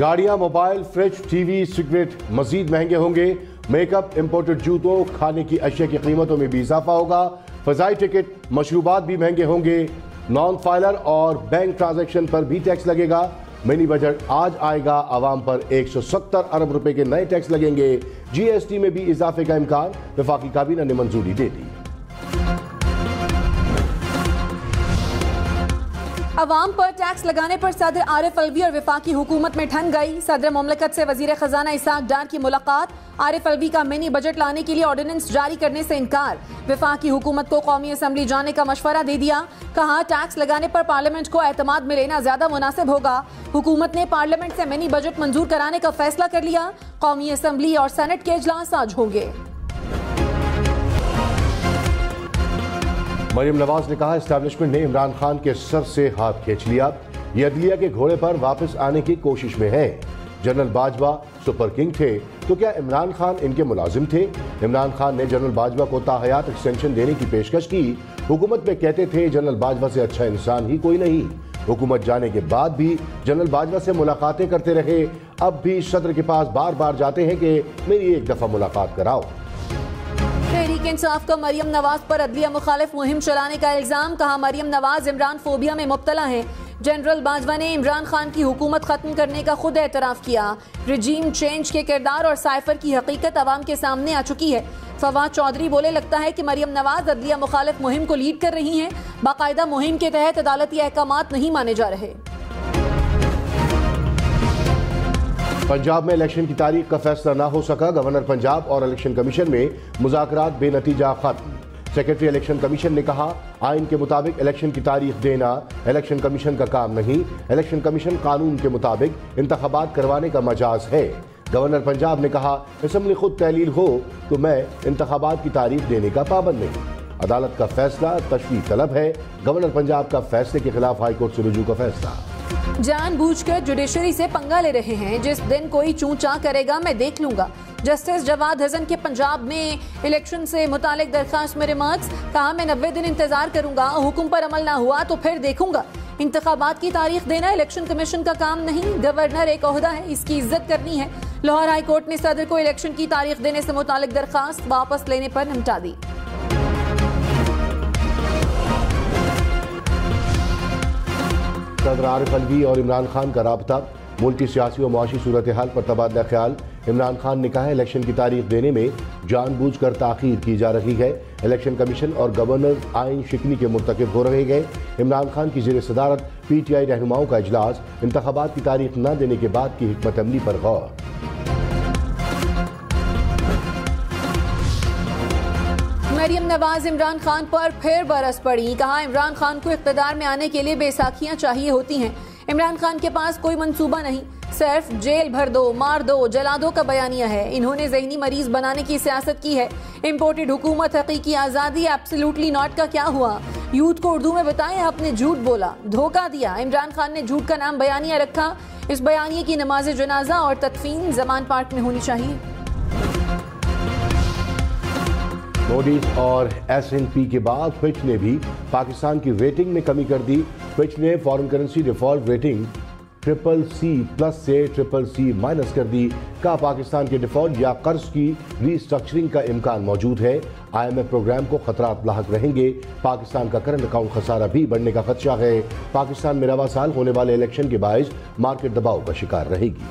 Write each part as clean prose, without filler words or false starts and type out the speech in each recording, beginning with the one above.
गाड़ियां, mobile, fridge, TV, cigarette मजीद महंगे होंगे। मेकअप, इंपोर्टेड जूतों, खाने की अशिया की कीमतों में भी इजाफा होगा। फजाई टिकट, मशरूबात भी महंगे होंगे। नॉन फाइलर और बैंक ट्रांजैक्शन पर भी टैक्स लगेगा। मिनी बजट आज आएगा, आवाम पर 170 अरब रुपए के नए टैक्स लगेंगे। जीएसटी में भी इजाफे का इम्कान, वफाकी काबीना ने मंजूरी दे दी। अवाम पर टैक्स लगाने पर सदर आरिफ अलवी और वफाकी हुकूमत में ठन गई। सदर मुमलकत से वजीर खजाना इसाक डार की मुलाकात। आरिफ अलवी का मिनी बजट लाने के लिए ऑर्डिनेंस जारी करने से इनकार। वफाकी हुकूमत को कौमी असम्बली जाने का मशवरा दे दिया। कहा टैक्स लगाने पर पार्लियामेंट को एतमाद में लेना ज्यादा मुनासिब होगा। हुकूमत ने पार्लियामेंट से मिनी बजट मंजूर कराने का फैसला कर लिया। कौमी असम्बली और सेनेट के इजलास आज होंगे। मरियम नवाज ने कहा एस्टैब्लिशमेंट ने इमरान खान के सर से हाथ खींच लिया। ये अदलिया के घोड़े पर वापस आने की कोशिश में है। जनरल बाजवा सुपर किंग थे तो क्या इमरान खान इनके मुलाजिम थे? इमरान खान ने जनरल बाजवा को ताहयात एक्सटेंशन देने की पेशकश की। हुकूमत में कहते थे जनरल बाजवा से अच्छा इंसान ही कोई नहीं। हुकूमत जाने के बाद भी जनरल बाजवा से मुलाकातें करते रहे। अब भी सदर के पास बार बार जाते हैं कि मेरी एक दफा मुलाकात कराओ। तहरीक इंसाफ का मरियम नवाज पर अदलिया मुखालिफ मुहिम चलाने का इल्जाम। कहा मरियम नवाज इमरान फोबिया में मुब्तला है। जनरल बाजवा ने इमरान खान की हुकूमत खत्म करने का खुद एतराफ किया। रिजीम चेंज के किरदार और साइफर की हकीकत अवाम के सामने आ चुकी है। फवाद चौधरी बोले लगता है कि मरियम नवाज अदलिया मुखालिफ मुहिम को लीड कर रही हैं। बाकायदा मुहिम के तहत अदालती अहकामात नहीं माने जा रहे। पंजाब में इलेक्शन की तारीख का फैसला ना हो सका। गवर्नर पंजाब और इलेक्शन कमीशन में मुज़ाकरात बेनतीजा खत्म। सेक्रेटरी इलेक्शन कमीशन ने कहा आइन के मुताबिक इलेक्शन की तारीख देना इलेक्शन कमीशन का काम नहीं। इलेक्शन कमीशन कानून के मुताबिक इंतखाबात करवाने का मजाज है। गवर्नर पंजाब ने कहा असम्बली खुद तहलील हो तो मैं इंतखाबात की तारीख देने का पाबंद नहीं। अदालत का फैसला तशरीह तलब है। गवर्नर पंजाब का फैसले के खिलाफ हाईकोर्ट से रुजू का फैसला। जानबूझकर जुडिशरी से पंगा ले रहे हैं। जिस दिन कोई चूं-चां करेगा मैं देख लूंगा। जस्टिस जवाद हसन के पंजाब में इलेक्शन से मुतालिक दरखास्त में रिमार्क्स। कहा मैं 90 दिन इंतजार करूंगा, हुक्म पर अमल ना हुआ तो फिर देखूंगा। इंतखाबात की तारीख देना इलेक्शन कमीशन का काम नहीं। गवर्नर एक ओहदा है, इसकी इज्जत करनी है। लाहौर हाई कोर्ट ने सदर को इलेक्शन की तारीख देने से मुतालिक दरखास्त वापस लेने पर निपटा दी। सदर आरिफ अलवी और इमरान खान का राबता। मुल्की सियासी और मुआशी सूरत हाल पर तबादला ख्याल। इमरान खान ने कहा इलेक्शन की तारीख देने में जानबूझकर ताखीर की जा रही है। इलेक्शन कमीशन और गवर्नर आइन शिकनी के मुर्तकिब हो रहे हैं। इमरान खान की ज़ेर सदारत PTI रहनुमाओं का इजलास। इंतखाबात की तारीख न देने के बाद की हिकमत अमली पर गौर। मरियम नवाज इमरान खान पर फिर बरस पड़ी। कहा इमरान खान को इख्तिदार में आने के लिए बेसाखियां चाहिए होती हैं। इमरान खान के पास कोई मंसूबा नहीं, सिर्फ जेल भर दो, मार दो, जला दो का बयानिया है। इन्होंने जहनी मरीज बनाने की सियासत की है। इम्पोर्टेड हुकूमत, हकीकी आज़ादी, एब्सोल्युटली नॉट का क्या हुआ? यूथ को उर्दू में बताएं आपने झूठ बोला, धोखा दिया। इमरान खान ने झूठ का नाम बयानिया रखा। इस बयानिए की नमाज जनाजा और तदफीन जमान पार्क में होनी चाहिए। मोडीज और S&P के बाद फिच ने भी पाकिस्तान की रेटिंग में कमी कर दी। फिच ने foreign currency default rating CCC+ से CCC- कर दी। कहा पाकिस्तान के डिफॉल्ट या कर्ज की रीस्ट्रक्चरिंग का इम्कान मौजूद है। IMF प्रोग्राम को खतरात लाहक रहेंगे। पाकिस्तान का करंट अकाउंट खसारा भी बढ़ने का खदशा है। पाकिस्तान में रवा साल होने वाले इलेक्शन के बायस मार्केट दबाव का शिकार रहेगी।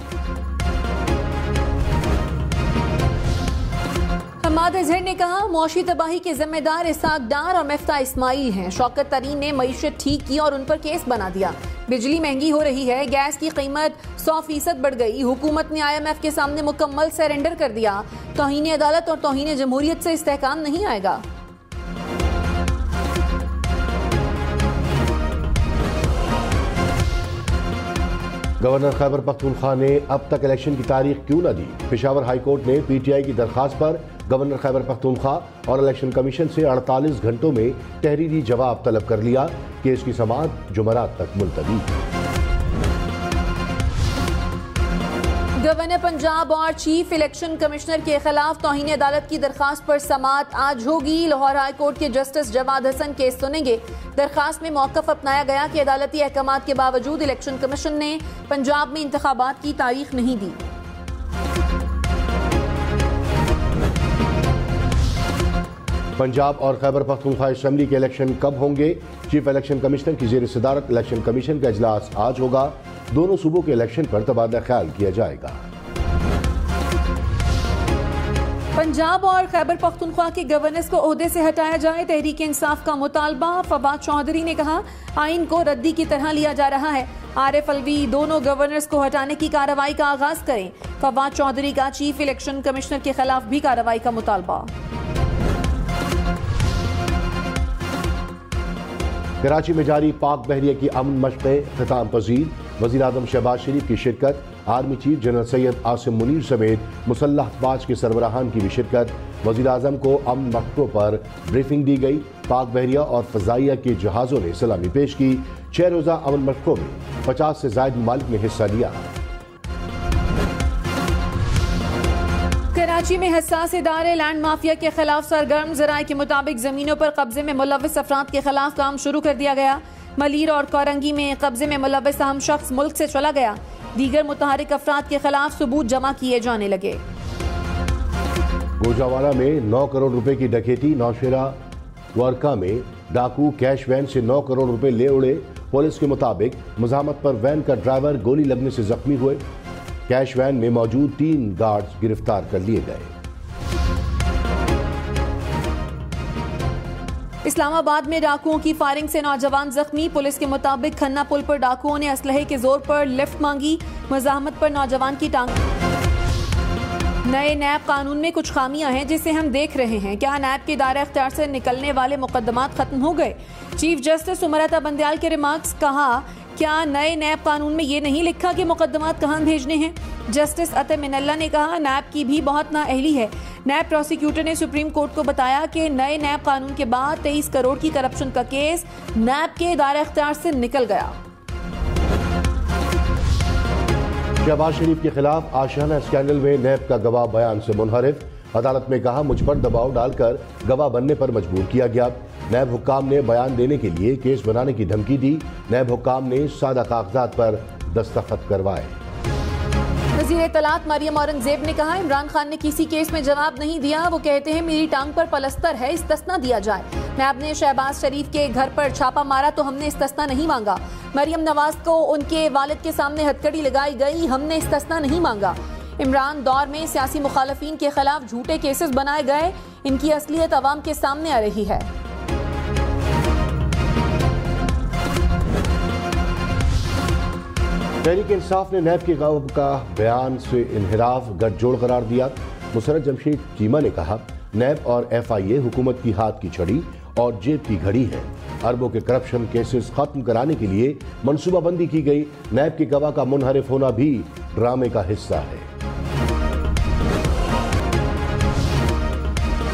हमाद अजहर ने कहा मौशी तबाही के जिम्मेदार इसाक डार और मिफ्ता इस्माइल हैं। शौकत तरीन ने मईशत ठीक की और उन पर केस बना दिया। बिजली महंगी हो रही है, गैस की कीमत 100% बढ़ गई। हुकूमत ने IMF के सामने मुकम्मल सरेंडर कर दिया। तौहीन अदालत और तौहीन जमहूरियत से इस्तेहकाम नहीं आएगा। गवर्नर खैबर पख्तूनख्वा ने अब तक इलेक्शन की तारीख क्यों न दी? पेशावर हाई कोर्ट ने PTI की दरखास्त पर गवर्नर खैबर पख्तूनख्वा और इलेक्शन कमीशन से 48 घंटों में तहरीरी जवाब तलब कर लिया। केस की समाअत जुमेरात तक मुलतवी। गवर्नर पंजाब और चीफ इलेक्शन कमिश्नर के खिलाफ तौहीन अदालत की दरखास्त पर समाअत आज होगी। लाहौर हाई कोर्ट के जस्टिस जवाद हसन केस सुनेंगे। दरखास्त में मौक़िफ़ अपनाया गया कि अदालती अहकामात के बावजूद इलेक्शन कमीशन ने पंजाब में इंतखाबात की तारीख नहीं दी। पंजाब और खैबर पख्तूनख्वा असेंबली के इलेक्शन कब होंगे? चीफ इलेक्शन कमिश्नर की ज़ेर सदारत इलेक्शन कमीशन का इजलास आज होगा। दोनों सूबों के इलेक्शन पर तबादला ख्याल किया जाएगा। पंजाब और खैबर पख्तूनख्वा के गवर्नर्स को ओहदे से हटाया जाए, तहरीक इंसाफ का मुतालबा। फवाद चौधरी ने कहा, आइन को रद्दी की तरह लिया जा रहा है। आरिफ अलवी दोनों गवर्नर्स को हटाने की कार्रवाई का आगाज करें। फवाद चौधरी का चीफ इलेक्शन कमिश्नर के खिलाफ भी कार्रवाई का मुतालबा। कराची में जारी पाक बहरिया की अमन मशक़ें ख़िताम पजीर। वज़ीर आज़म शहबाज शरीफ की शिरकत, army chief general Syed Asim Munir समेत मुसल्लह अफवाज के सरबराहान की भी शिरकत। वज़ीर आज़म को अमन मशक़ों पर ब्रीफिंग दी गई। पाक बहरिया और फ़ज़ाइया के जहाज़ों ने सलामी पेश की। 6 रोज़ा अमन मशक़ों में 50 से ज़ायद ममालिक ने हिस्सा लिया। कराची में हसास इदारे लैंड माफिया के खिलाफ सरगर्म। ज़राए के मुताबिक जमीनों पर कब्जे में मुलव्विस अफराद के खिलाफ काम शुरू कर दिया गया। मलीर और कोरंगी में कब्जे में मुलव्विस अहम शख्स मुल्क से चला गया। दीगर मुतहरिक अफराद के खिलाफ सबूत जमा किए जाने लगे। गोजावाला में 9 करोड़ रुपए की डकैती। नौशेरा वर्का में डाकू कैश वैन से 9 करोड़ रुपए ले उड़े। पुलिस के मुताबिक मज़ाहमत पर वैन का ड्राइवर गोली लगने से जख्मी हुए। कैश वैन में मौजूद 3 गार्ड्स गिरफ्तार कर लिए गए। इस्लामाबाद में डाकुओं की फायरिंग से नौजवान जख्मी। पुलिस के मुताबिक खन्ना पुल पर डाकुओं ने असलहे के जोर पर लिफ्ट मांगी। मज़ाहमत पर नौजवान की टांग। नए नैब कानून में कुछ खामियां हैं जिसे हम देख रहे हैं। क्या नैब के दायरे अख्तियार से निकलने वाले मुकदमात खत्म हो गए? चीफ जस्टिस उमरता बंदयाल के रिमार्क्स। कहा, क्या नए नैब कानून में ये नहीं लिखा कि मुकदमात कहां भेजने हैं? जस्टिस अते मिनल्ला ने कहा, नैब की भी बहुत नाअहली है। नैब प्रोसिक्यूटर ने सुप्रीम कोर्ट को बताया कि नए नैब कानून के बाद 23 करोड़ की करप्शन का केस नैब के दायरे अख्तियार से निकल गया। शहबाज शरीफ के खिलाफ आशियाना स्कैंडल में नैब का गवाह बयान से मुनहरिफ। अदालत में कहा, मुझ पर दबाव डालकर गवाह बनने पर मजबूर किया गया। नैब हुक्काम ने बयान देने के लिए केस बनाने की धमकी दी। नैब हुक्काम ने सादा कागजात पर दस्तखत करवाए। वज़ीर इत्तलात मरियम औरंगजेब ने कहा, इमरान खान ने किसी केस में जवाब नहीं दिया। वो कहते हैं मेरी टांग पर पलस्तर है, इस्तिस्ना दिया जाए। नैब ने शहबाज शरीफ के घर पर छापा मारा तो हमने इस्तिस्ना नहीं मांगा। मरियम नवाज को उनके वालिद के सामने हथकड़ी लगाई गई, हमने इस्तिस्ना नहीं मांगा। इमरान दौर में सियासी मुखालफीन के खिलाफ झूठे केसेस बनाए गए, इनकी असलियत अवाम के सामने आ रही है। तहरीक इंसाफ ने नैब के गवाह का बयान से इनहिराफ गठजोड़ करार दिया। मुसरत जमशेद चीमा ने कहा, नैब और FIA हुकूमत की हाथ की छड़ी और जेब की घड़ी है। अरबों के करप्शन केसेस खत्म कराने के लिए मनसूबाबंदी की गई। नैब के गवाह का मुनहरिफ होना भी ड्रामे का हिस्सा है।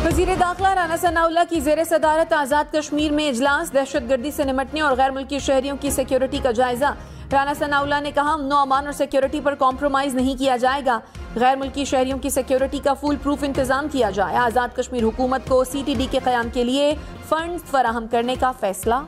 वज़ीर दाखिला राना सनाउल्लाह की ज़ेर सदारत आज़ाद कश्मीर में इजलास। दहशतगर्दी से निपटने और गैर मुल्की शहरियों की सिक्योरिटी का जायजा। राना सनाउल्लाह ने कहा, अमन अमान और सिक्योरिटी पर कॉम्प्रोमाइज नहीं किया जाएगा। गैर मुल्की शहरियों की सिक्योरिटी का फुल प्रूफ इंतजाम किया जाए। आज़ाद कश्मीर हुकूमत को CTD के क़याम के लिए फंड फराहम करने का फैसला।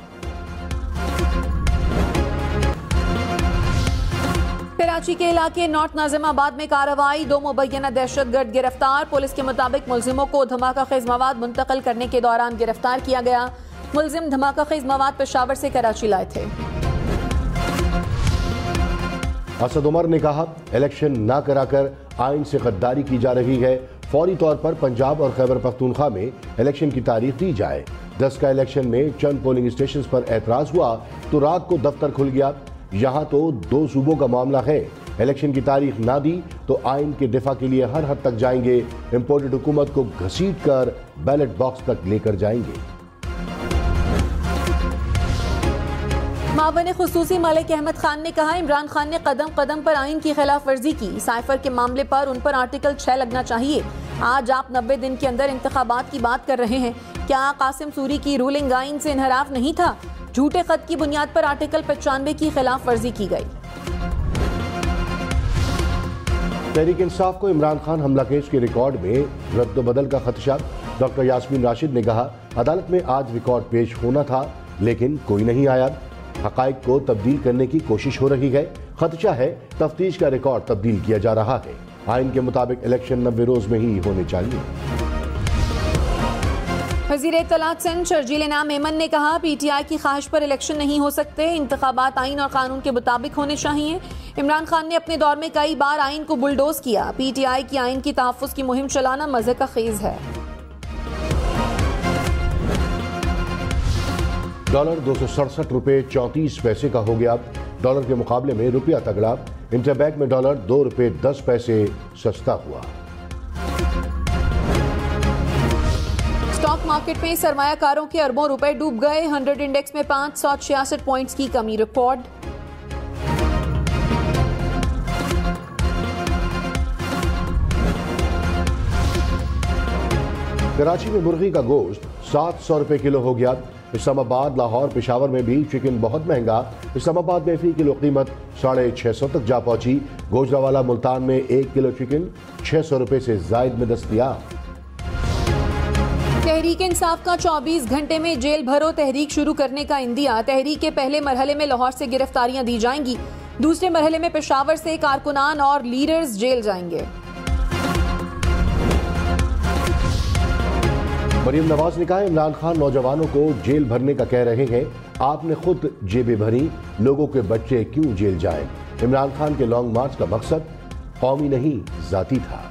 कराची के इलाके नॉर्थ नाजिमाबाद में कार्रवाई। 2 मुबैना दहशतगर्द गिरफ्तार। पुलिस के मुताबिक मुलजिमों को धमाका खेज मवाद मुंतकिल करने के दौरान गिरफ्तार किया गया। मुलजिम धमाका खेज मवाद पेशावर से कराची लाए थे। असद उमर ने कहा, इलेक्शन ना कराकर आइन से गद्दारी की जा रही है। फौरी तौर पर पंजाब और खैबर पख्तूनख्वा में इलेक्शन की तारीख दी जाए। 10 का इलेक्शन में चंद पोलिंग स्टेशन पर एतराज हुआ तो रात को दफ्तर खुल गया। यहाँ तो 2 सूबों का मामला है। इलेक्शन की तारीख ना दी तो आइन के दिफा के लिए हर हद तक जाएंगे। इम्पोर्टेड हुकूमत को घसीट कर बैलेट बॉक्स तक लेकर जाएंगे। मावन खुसूसी मलिक अहमद खान ने कहा, इमरान खान ने कदम कदम पर आइन की खिलाफ वर्जी की। साइफर के मामले पर उन पर आर्टिकल 6 लगना चाहिए। आज आप 90 दिन के अंदर इंतखाबात की बात कर रहे हैं। क्या कासिम सूरी की रूलिंग आइन से इनहराफ नहीं था? झूठे खत की बुनियाद पर आर्टिकल 95 की खिलाफ वर्जी की गई। तहरीक इंसाफ को इमरान खान हमला केस के रिकॉर्ड में रद्द-बदल का खदशा। डॉक्टर यास्मीन राशिद ने कहा, अदालत में आज रिकॉर्ड पेश होना था लेकिन कोई नहीं आया। हकाइक को तब्दील करने की कोशिश हो रही है। खदशा है तफ्तीश का रिकॉर्ड तब्दील किया जा रहा है। आइन के मुताबिक इलेक्शन 90 रोज में ही होने चाहिए। वज़ीर इत्तलात सिंध शर्जील इनाम मेमन ने कहा, PTI की ख्वाहिश पर इलेक्शन नहीं हो सकते, इंतखाबात आइन और कानून के मुताबिक होने चाहिए। इमरान खान ने अपने दौर में कई बार आइन को बुलडोज किया। PTI की आइन की तहफ़्फ़ुज़ की मुहिम चलाना मज़े का खेज है। डॉलर 267 रुपये 34 पैसे का हो गया। डॉलर के मुकाबले में रुपया तगड़ा। इंटरबैंक में डॉलर 2 रुपये 10 पैसे सस्ता हुआ। स्टॉक मार्केट में सरमायाकारों के अरबों रुपए डूब गए। 100 इंडेक्स में 566 पॉइंट्स की कमी रिकॉर्ड। कराची में मुर्गी का गोश्त 700 रुपए किलो हो गया। इस्लामाबाद, लाहौर, पेशावर में भी चिकन बहुत महंगा। इस्लामाबाद में फी किलो कीमत 650 तक जा पहुंची। गोजरावाला मुल्तान में 1 किलो चिकन 600 रुपए से जायद में दस्तयाब। तहरीक इंसाफ का 24 घंटे में जेल भरो तहरीक शुरू करने का इंदिया। तहरीक के पहले मरहले में लाहौर से गिरफ्तारियां दी जाएंगी। दूसरे मरहले में पेशावर से कारकुनान और लीडर्स जेल जाएंगे। मरियम नवाज ने कहा, इमरान खान नौजवानों को जेल भरने का कह रहे हैं। आपने खुद जेबें भरी, लोगों के बच्चे क्यों जेल जाएं? इमरान खान के लॉन्ग मार्च का मकसद कौमी नहीं जाती था।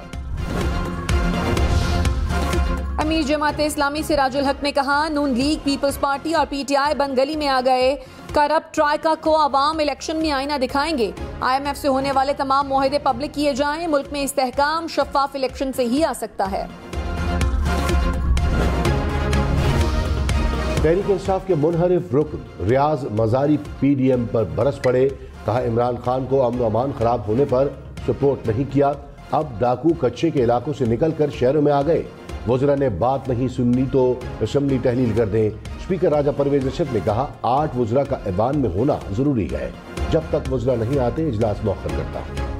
अमीर जमात इस्लामी सिराजुल हक ने कहा, नून लीग, पीपल्स पार्टी और PTI बंदगली में आ गए। करप्ट ट्राइका को अवाम इलेक्शन में आईना दिखाएंगे। IMF से होने वाले तमाम मुआहदे पब्लिक किए जाएं। मुल्क में इस्तेहकाम शफाफ इलेक्शन से ही आ सकता है। तहरीक इंसाफ के मुनहरिफ रुकन रियाज मजारी PDM पर बरस पड़े। कहा, इमरान खान को अमन अमान खराब होने पर सपोर्ट नहीं किया। अब डाकू कच्चे के इलाकों से निकलकर शहरों में आ गए। वज़रा ने बात नहीं सुननी तो असेंबली तहलील कर दें। स्पीकर राजा परवेज अशरफ ने कहा, 8 वज़रा का ऐवान में होना जरूरी है। जब तक वज़रा नहीं आते इजलास मौखर करता।